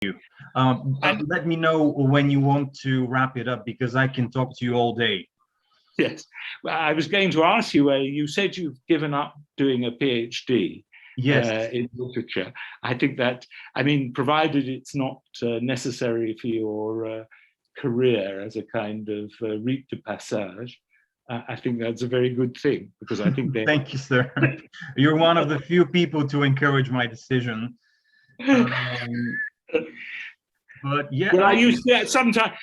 Let me know when you want to wrap it up, because I can talk to you all day. Yes, well, I was going to ask you, you said you've given up doing a PhD. Yes. In literature. I think that, I mean, provided it's not necessary for your career as a kind of rite de passage, I think that's a very good thing, because I think Thank you, sir. You're one of the few people to encourage my decision. But yeah, well, I used to,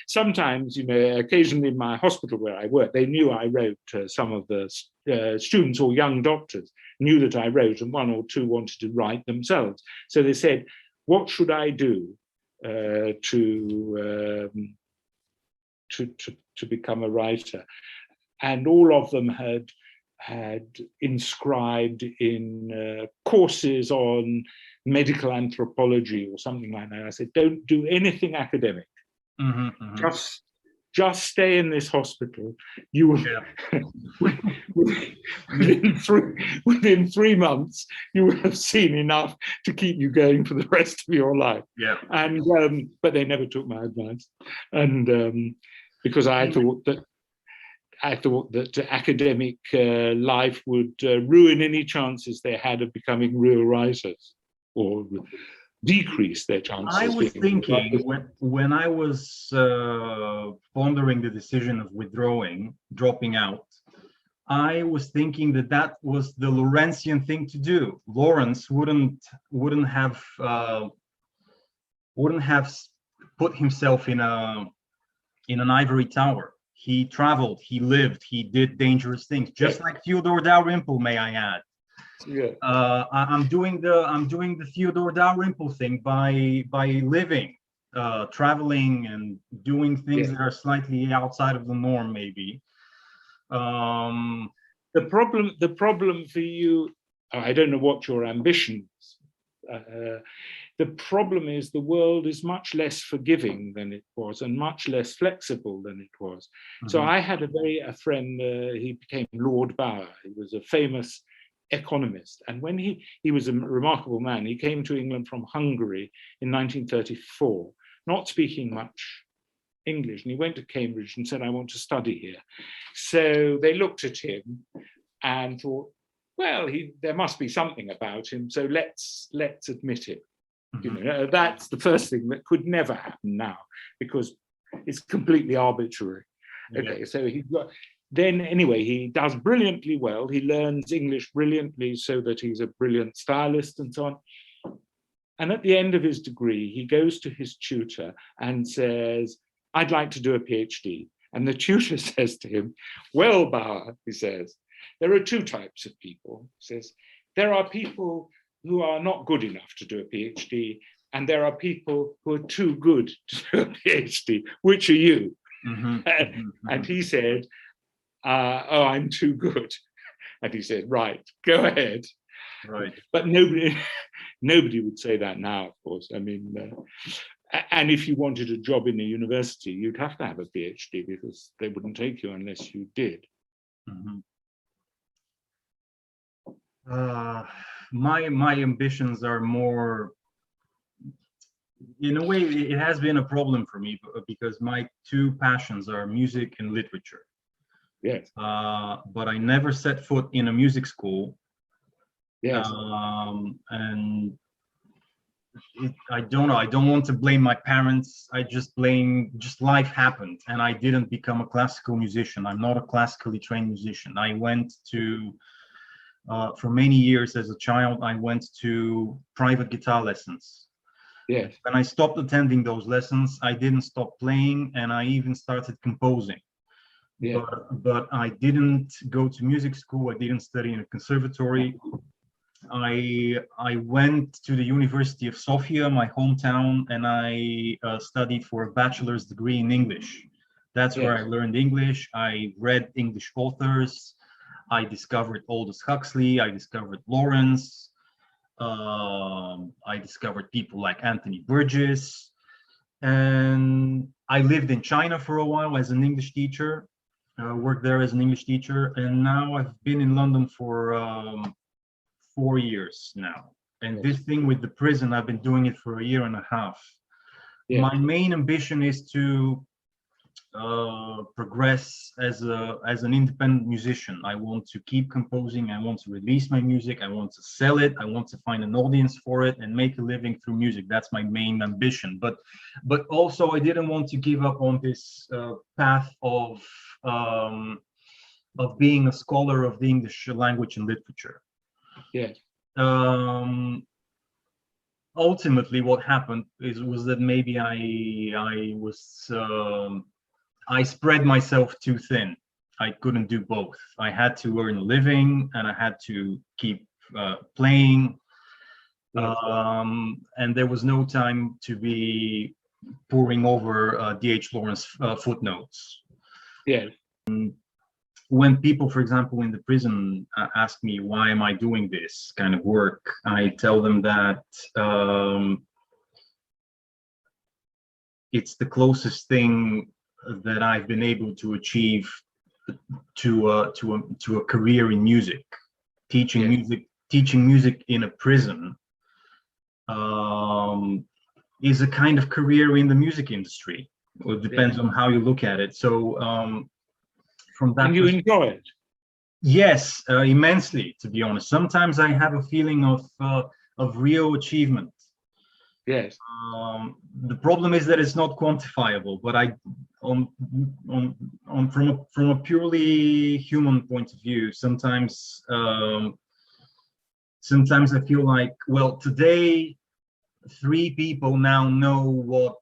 sometimes, you know, occasionally in my hospital where I work, they knew I wrote. Some of the students or young doctors knew that I wrote, and one or two wanted to write themselves. So they said, "What should I do to become a writer?" And all of them had inscribed in courses on medical anthropology or something like that. I said, don't do anything academic. Mm-hmm, mm-hmm. Just stay in this hospital. You will, within 3 months, you will have seen enough to keep you going for the rest of your life. Yeah. And but they never took my advice, and because I thought that academic life would ruin any chances they had of becoming real writers, or decrease their chances. I was thinking, when I was pondering the decision of dropping out, I was thinking that was the Lawrencian thing to do. Lawrence wouldn't have put himself in an ivory tower. He traveled, he lived, he did dangerous things, just like Theodore Dalrymple, may I add. Yeah. I'm doing the Theodore Dalrymple thing by living, traveling, and doing things that are slightly outside of the norm, maybe. The problem for you, I don't know what your ambitions. The problem is the world is much less forgiving than it was, and much less flexible than it was. Mm-hmm. So I had a friend, he became Lord Bauer. He was a famous economist. And when he was a remarkable man, he came to England from Hungary in 1934, not speaking much English. And he went to Cambridge and said, I want to study here. So they looked at him and thought, well, there must be something about him, so let's admit him. Mm-hmm. You know, that's the first thing that could never happen now, because it's completely arbitrary. Okay, so then anyway, he does brilliantly well. He learns English brilliantly so that he's a brilliant stylist and so on. And at the end of his degree, he goes to his tutor and says, I'd like to do a PhD. And the tutor says to him, well, Bauer, he says, there are two types of people. He says, there are people who are not good enough to do a PhD, and there are people who are too good to do a PhD. Which are you? Mm-hmm. And he said, oh, I'm too good. And he said, right, go ahead. Right. But nobody would say that now, of course. I mean, and if you wanted a job in a university, you'd have to have a PhD, because they wouldn't take you unless you did. Mm-hmm. My ambitions are more, in a way, it has been a problem for me, because my two passions are music and literature. Yes. But I never set foot in a music school. Yes. And I don't know. I don't want to blame my parents. I just blame, life happened, and I didn't become a classical musician. I'm not a classically trained musician. I went to, for many years as a child, I went to private guitar lessons. Yes. When I stopped attending those lessons, I didn't stop playing, and I even started composing. Yeah. But I didn't go to music school. I didn't study in a conservatory. I went to the University of Sofia, my hometown, and I studied for a bachelor's degree in English. That's where I learned English. I read English authors. I discovered Aldous Huxley. I discovered Lawrence. I discovered people like Anthony Burgess. And I lived in China for a while as an English teacher. Worked there as an English teacher, and now I've been in London for 4 years now. And this thing with the prison, I've been doing it for 1.5 years. Yeah. My main ambition is to progress as an independent musician. I want to keep composing. I want to release my music. I want to sell it. I want to find an audience for it and make a living through music. That's my main ambition. But also I didn't want to give up on this path of being a scholar of the English language and literature. Yeah. Ultimately, what happened was that maybe I spread myself too thin. I couldn't do both. I had to earn a living and I had to keep playing. And there was no time to be poring over D.H. Lawrence footnotes. Yeah. When people, for example, in the prison ask me, why am I doing this kind of work? I tell them that it's the closest thing that I've been able to achieve to a career in music. Teaching music in a prison is a kind of career in the music industry. Well, it depends on how you look at it. So from that, and you enjoy it? Yes, immensely, to be honest. Sometimes I have a feeling of real achievement. Yes. The problem is that it's not quantifiable, but from a purely human point of view, sometimes I feel like, well, today 3 people now know what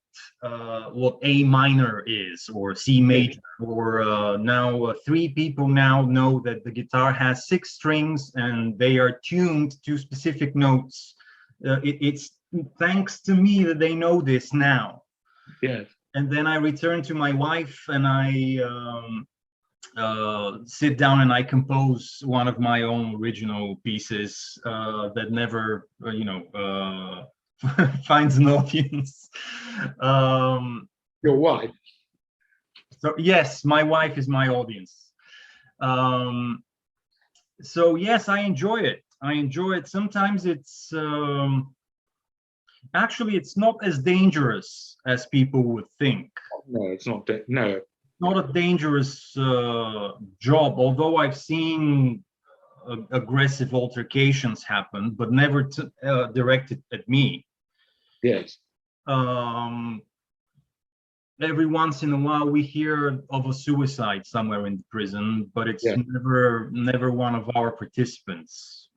A minor is, or C major, or now 3 people now know that the guitar has 6 strings and they are tuned to specific notes. It's thanks to me that they know this now. Yes. And then I return to my wife and I sit down and I compose one of my own original pieces that never, finds an audience. Your wife? So yes, my wife is my audience. So yes, I enjoy it. Sometimes it's actually it's not as dangerous as people would think. No, it's not. No, not a dangerous job. Although I've seen aggressive altercations happen, but never directed at me. Yes. Every once in a while we hear of a suicide somewhere in the prison, but it's never one of our participants.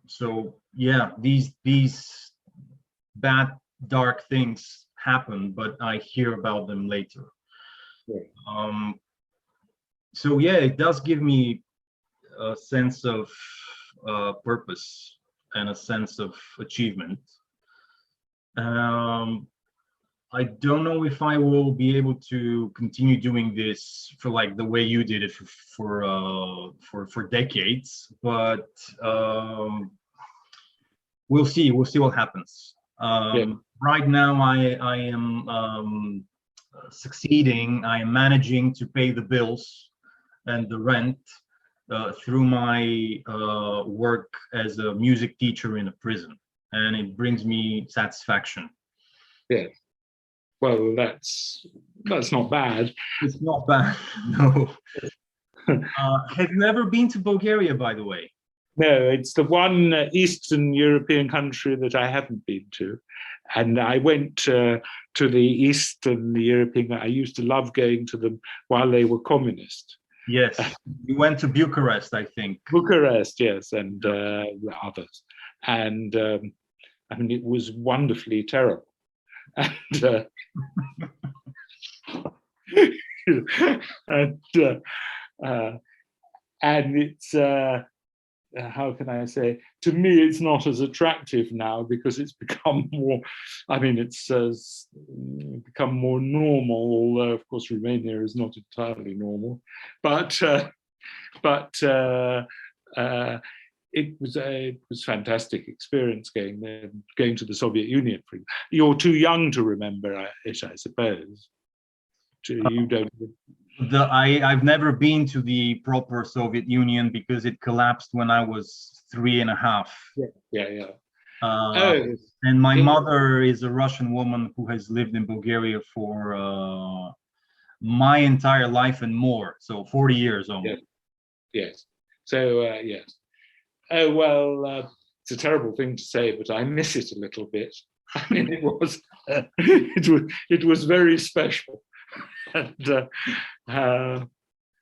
So yeah, these bad, dark things happen, but I hear about them later. Yeah. So yeah, it does give me a sense of purpose and a sense of achievement. I don't know if I will be able to continue doing this for like the way you did it for decades, but we'll see what happens. Right now I am succeeding. I am managing to pay the bills and the rent through my work as a music teacher in a prison, and it brings me satisfaction. Yeah. Well, that's not bad. It's not bad, no. Have you ever been to Bulgaria, by the way? No, it's the one Eastern European country that I haven't been to. And I went to the Eastern European, I used to love going to them while they were communist. Yes, you went to Bucharest, I think. Bucharest, yes, and others. And I mean, it was wonderfully terrible. And, and it's how can I say, to me it's not as attractive now because it's become more, I mean, it's become more normal, although of course Romania is not entirely normal, but it was a fantastic experience going there, going to the Soviet Union. You're too young to remember it, I suppose. You don't. I've never been to the proper Soviet Union because it collapsed when I was 3.5. Yeah. Oh, And my in- mother is a Russian woman who has lived in Bulgaria for my entire life and more, so 40 years almost. yes, yes. So yes. Oh well, it's a terrible thing to say, but I miss it a little bit. I mean, it was very special, and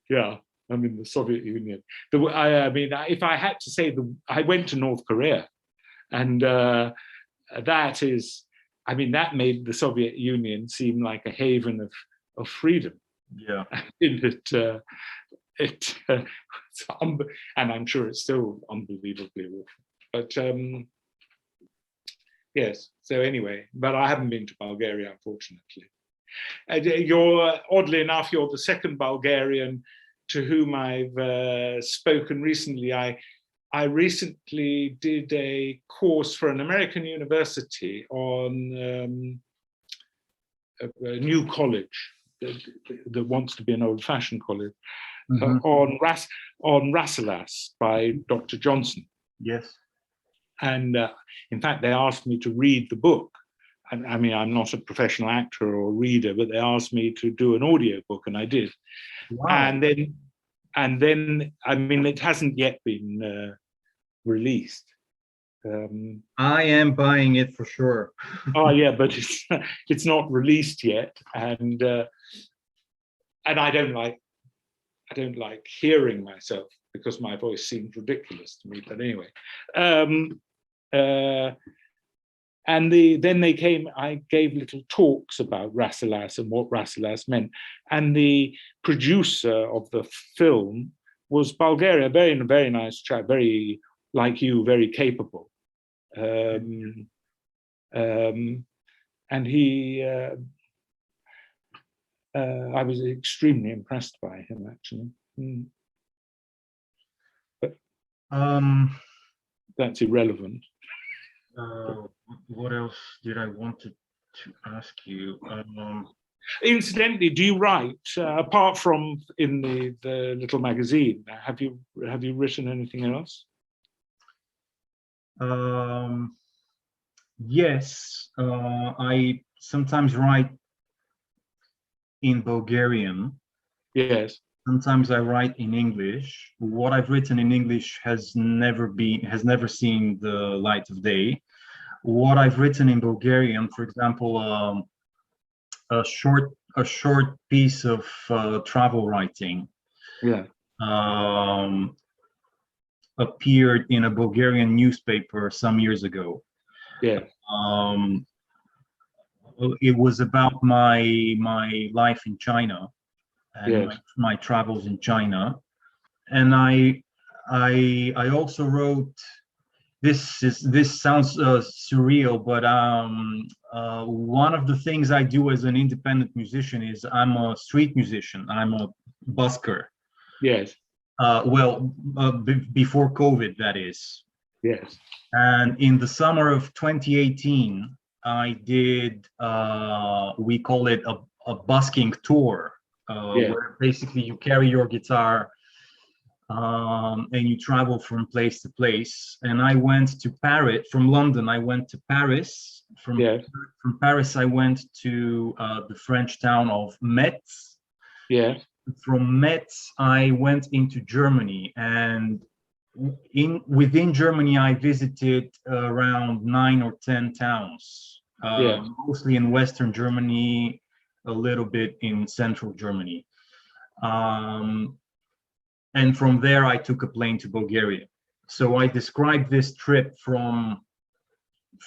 yeah. I mean, the Soviet Union. I mean, if I had to say, I went to North Korea, and that is, I mean, that made the Soviet Union seem like a haven of freedom. Yeah. And I'm sure it's still unbelievably awful. But yes, so anyway, but I haven't been to Bulgaria, unfortunately. Oddly enough, you're the second Bulgarian to whom I've spoken recently. I recently did a course for an American university on a new college that wants to be an old-fashioned college, on Rasselas by Dr. Johnson. Yes. And in fact, they asked me to read the book. And I mean, I'm not a professional actor or reader, but they asked me to do an audio book, and I did. Wow. And then, I mean, it hasn't yet been released. I am buying it for sure. Oh yeah, but it's not released yet, and I don't like hearing myself because my voice seems ridiculous to me. But anyway, and then they came. I gave little talks about Rasselas and what Rasselas meant, and the producer of the film was Bulgaria, very nice chap, very like you, very capable. And he, I was extremely impressed by him, actually. But that's irrelevant. What else did I want to ask you? Incidentally, do you write apart from in the little magazine? Have you written anything else? Yes, I sometimes write in Bulgarian. Yes. Sometimes I write in English. What I've written in English has never seen the light of day. What I've written in Bulgarian, for example, a short piece of travel writing. Yeah. Appeared in a Bulgarian newspaper some years ago. Yeah. It was about my life in China and Yes. my travels in China, and I also wrote. This sounds surreal, but one of the things I do as an independent musician is I'm a street musician. I'm a busker. Yes. Before COVID, that is. Yes. And in the summer of 2018, I did, we call it a busking tour, where basically you carry your guitar and you travel from place to place. And I went to Paris, from London, I went to Paris. From Paris, I went to the French town of Metz. Yeah. From Metz, I went into Germany, and within Germany, I visited around 9 or 10 towns, mostly in Western Germany, a little bit in Central Germany. And from there, I took a plane to Bulgaria. So I described this trip from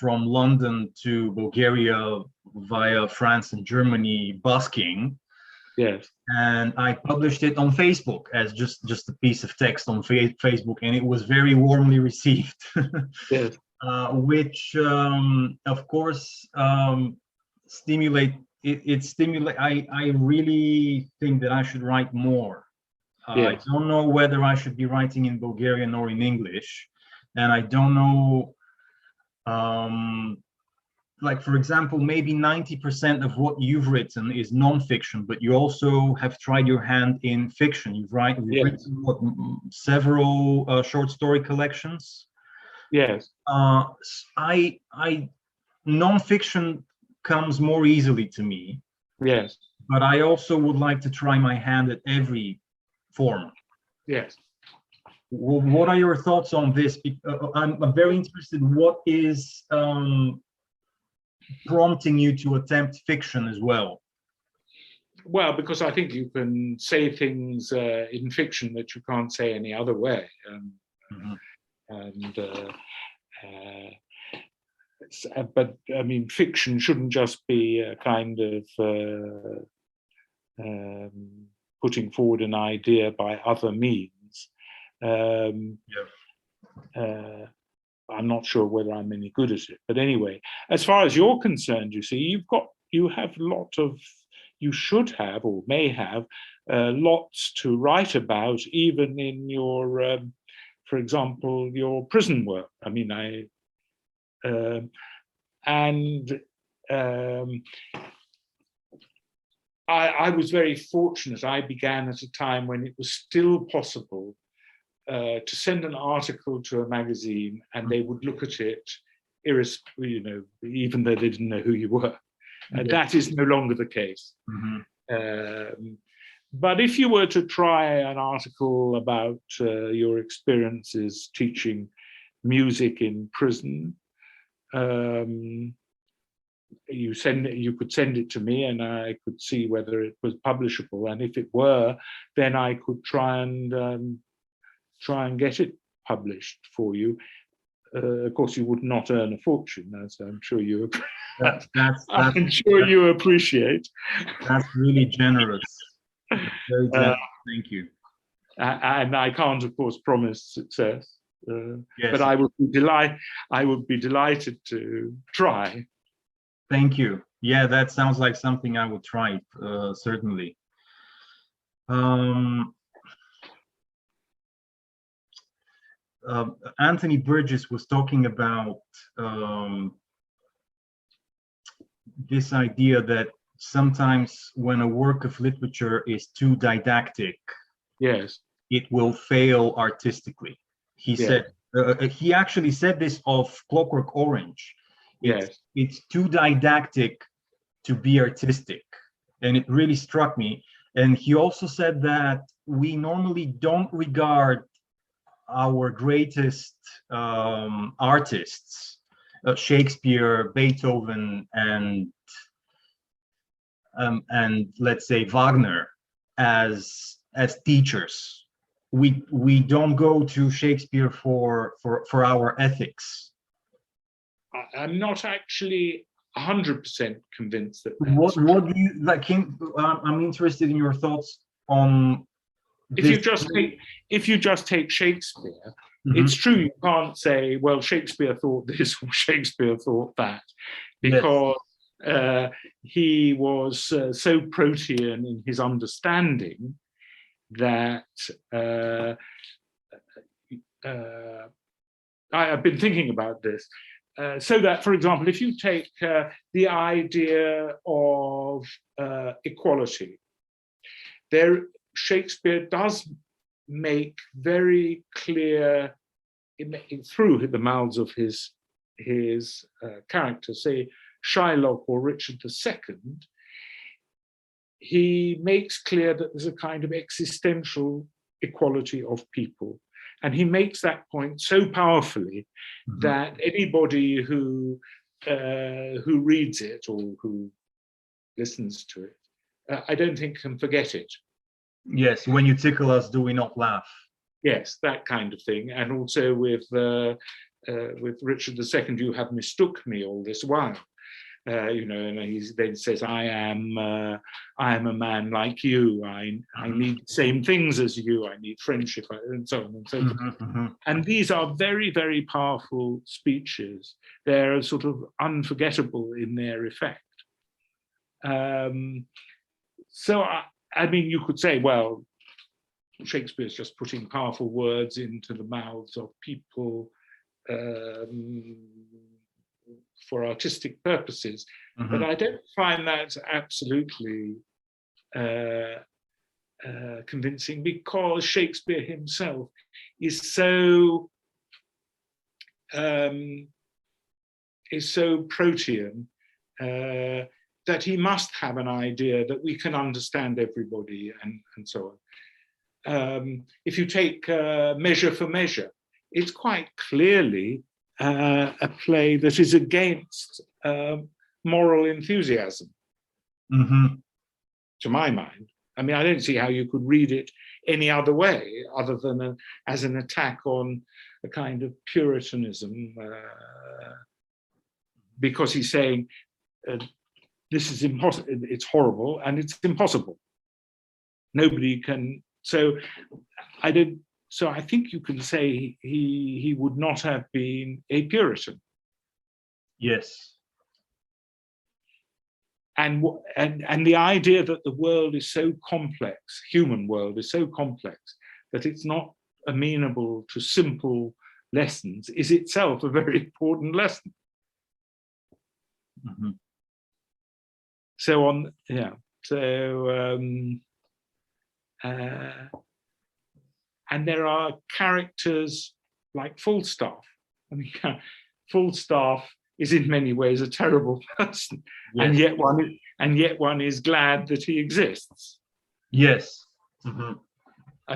London to Bulgaria via France and Germany busking. Yes. And I published it on Facebook as just a piece of text on Facebook, and it was very warmly received. Yes. Which, of course, stimulate. I really think that I should write more. I don't know whether I should be writing in Bulgarian or in English, and I don't know. Like, for example, maybe 90% of what you've written is nonfiction, but you also have tried your hand in fiction. You've written several short story collections. Yes. I nonfiction comes more easily to me, Yes. but I also would like to try my hand at every form. Yes. What are your thoughts on this? I'm very interested. What is prompting you to attempt fiction as well? Well, because I think you can say things in fiction that you can't say any other way. But I mean, fiction shouldn't just be a kind of putting forward an idea by other means. I'm not sure whether I'm any good at it, but anyway, as far as you're concerned, you see, you should have or may have lots to write about, even in your, for example, your prison work. I mean, I was very fortunate. I began at a time when it was still possible to send an article to a magazine and they would look at it, even though they didn't know who you were. That is no longer the case. But if you were to try an article about your experiences teaching music in prison, you could send it to me and I could see whether it was publishable, and if it were, then I could try and get it published for you. Of course, you would not earn a fortune, as I'm sure you I'm sure you appreciate. That's really generous. That's very generous. Thank you. And I can't, of course, promise success, yes. But I would be delighted to try. Thank you. Yeah, that sounds like something I would try, certainly. Anthony Burgess was talking about this idea that sometimes when a work of literature is too didactic, yes, it will fail artistically. He said, he actually said this of Clockwork Orange. It's too didactic to be artistic, and it really struck me. And he also said that we normally don't regard our greatest artists, Shakespeare, Beethoven, and let's say Wagner, as teachers. We don't go to Shakespeare for our ethics. I'm not actually 100% convinced that. What do you like? I'm interested in your thoughts on. If you just take Shakespeare, it's true you can't say, well, Shakespeare thought this or Shakespeare thought that, because he was so protean in his understanding that I've been thinking about this. So that, for example, if you take the idea of equality, Shakespeare does make very clear through the mouths of his characters, say Shylock or Richard II, he makes clear that there's a kind of existential equality of people. And he makes that point so powerfully that anybody who reads it or who listens to it, I don't think can forget it. Yes, when you tickle us, do we not laugh? Yes, that kind of thing. And also with Richard II, you have mistook me all this while. And he then says, I am a man like you. I need the same things as you. I need friendship, and so on and so forth. And these are very, very powerful speeches. They're sort of unforgettable in their effect. So, I mean, you could say, well, Shakespeare's just putting powerful words into the mouths of people for artistic purposes, but I don't find that absolutely convincing, because Shakespeare himself is so is so protean that he must have an idea that we can understand everybody and so on. If you take Measure for Measure, it's quite clearly a play that is against moral enthusiasm, to my mind. I mean, I don't see how you could read it any other way other than as an attack on a kind of Puritanism, because he's saying this is impossible, it's horrible, and it's impossible. Nobody can. So I think you can say he would not have been a Puritan. Yes. And the idea that the world is so complex, human world is so complex, that it's not amenable to simple lessons is itself a very important lesson. So and there are characters like Falstaff. I mean, Falstaff is in many ways a terrible person, yes. and yet one is glad that he exists. Yes. I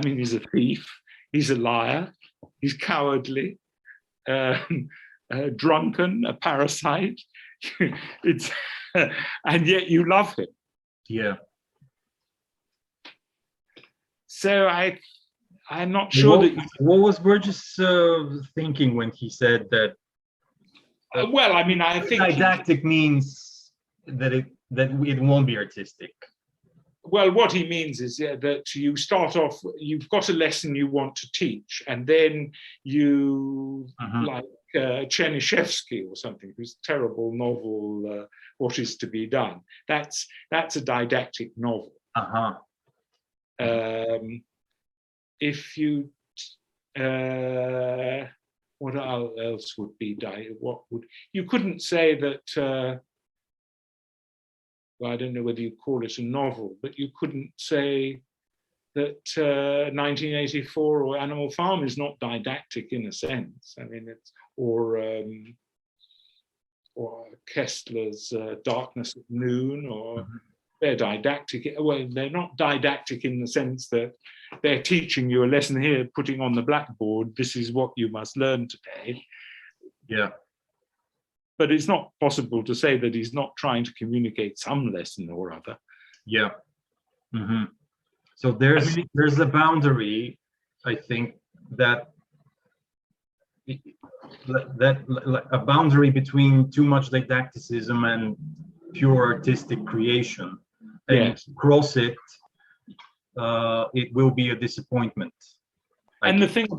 mean, he's a thief, he's a liar, he's cowardly, drunken, a parasite. It's and yet you love him. Yeah. So I'm not sure what was Burgess thinking when he said that? Well, I mean, I think didactic means that it won't be artistic. Well, what he means is that you start off, you've got a lesson you want to teach, and then you, like Chernyshevsky or something, whose terrible novel, What Is to Be Done, that's a didactic novel. If you, what else would be, you couldn't say that, well, I don't know whether you call it a novel, but you couldn't say that 1984 or Animal Farm is not didactic in a sense. I mean, it's or Kessler's Darkness at Noon, or they're didactic. Well, they're not didactic in the sense that they're teaching you a lesson here, putting on the blackboard, this is what you must learn today. Yeah. But it's not possible to say that he's not trying to communicate some lesson or other. Yeah. So there's a boundary, I think, that a boundary between too much didacticism and pure artistic creation. And if you cross it, it will be a disappointment. And the thing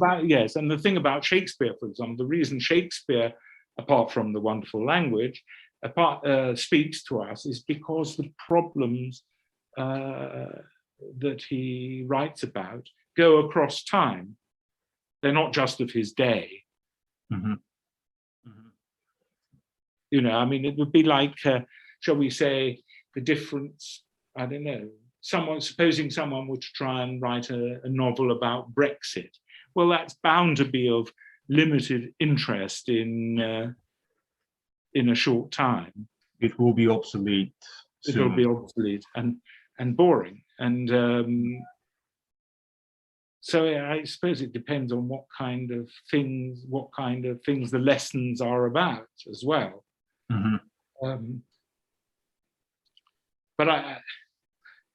about Shakespeare, for example, the reason Shakespeare, apart from the wonderful language, speaks to us is because the problems that he writes about go across time. They're not just of his day. You know, I mean, it would be like, shall we say, the difference, I don't know, supposing someone were to try and write a novel about Brexit. Well, that's bound to be of limited interest in a short time. It will be obsolete soon. It will be obsolete and boring. And so I suppose it depends on what kind of things the lessons are about as well. But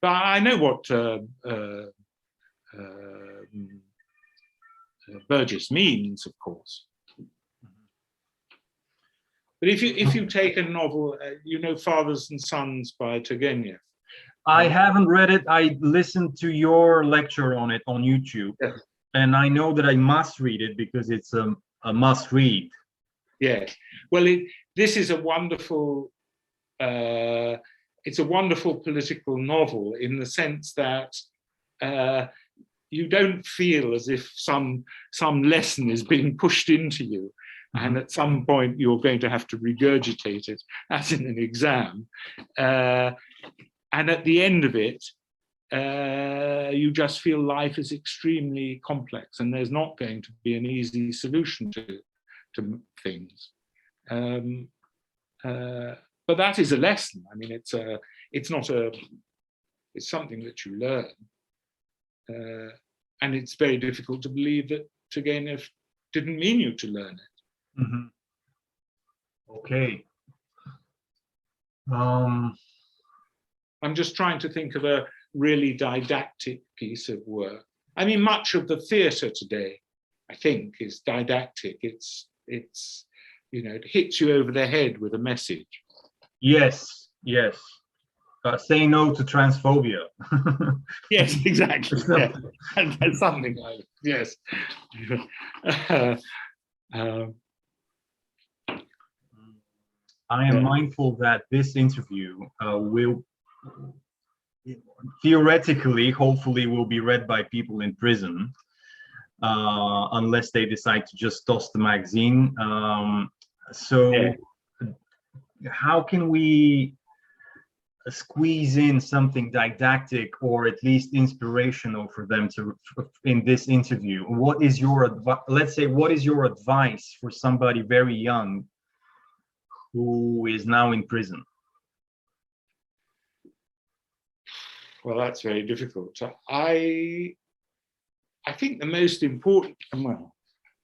I know what Burgess means, of course. But if you take a novel, you know, Fathers and Sons by Turgenev. I haven't read it. I listened to your lecture on it on YouTube, and I know that I must read it because it's a must read. Yes. Well, this is a wonderful. It's a wonderful political novel in the sense that you don't feel as if some lesson is being pushed into you, and at some point you're going to have to regurgitate it, as in an exam. And at the end of it, you just feel life is extremely complex, and there's not going to be an easy solution to to things. But that is a lesson. I mean, it's something that you learn. And it's very difficult to believe that Turgenev didn't mean you to learn it. Mm-hmm. Okay. I'm just trying to think of a really didactic piece of work. I mean, much of the theatre today, I think, is didactic. It's you know, it hits you over the head with a message. Yes, yes. Say no to transphobia. Yes, exactly. Yeah. That's something like it. Yes. I am mindful that this interview will theoretically, hopefully, will be read by people in prison, unless they decide to just toss the magazine. So, how can we squeeze in something didactic or at least inspirational for them to in this interview? What is your let's say, what is your advice for somebody very young who is now in prison? Well, that's very difficult. I think the most important, well,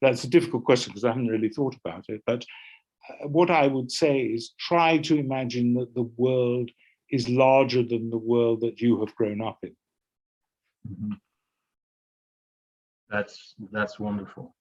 that's a difficult question because I haven't really thought about it, but what I would say is try to imagine that the world is larger than the world that you have grown up in. Mm-hmm. That's wonderful.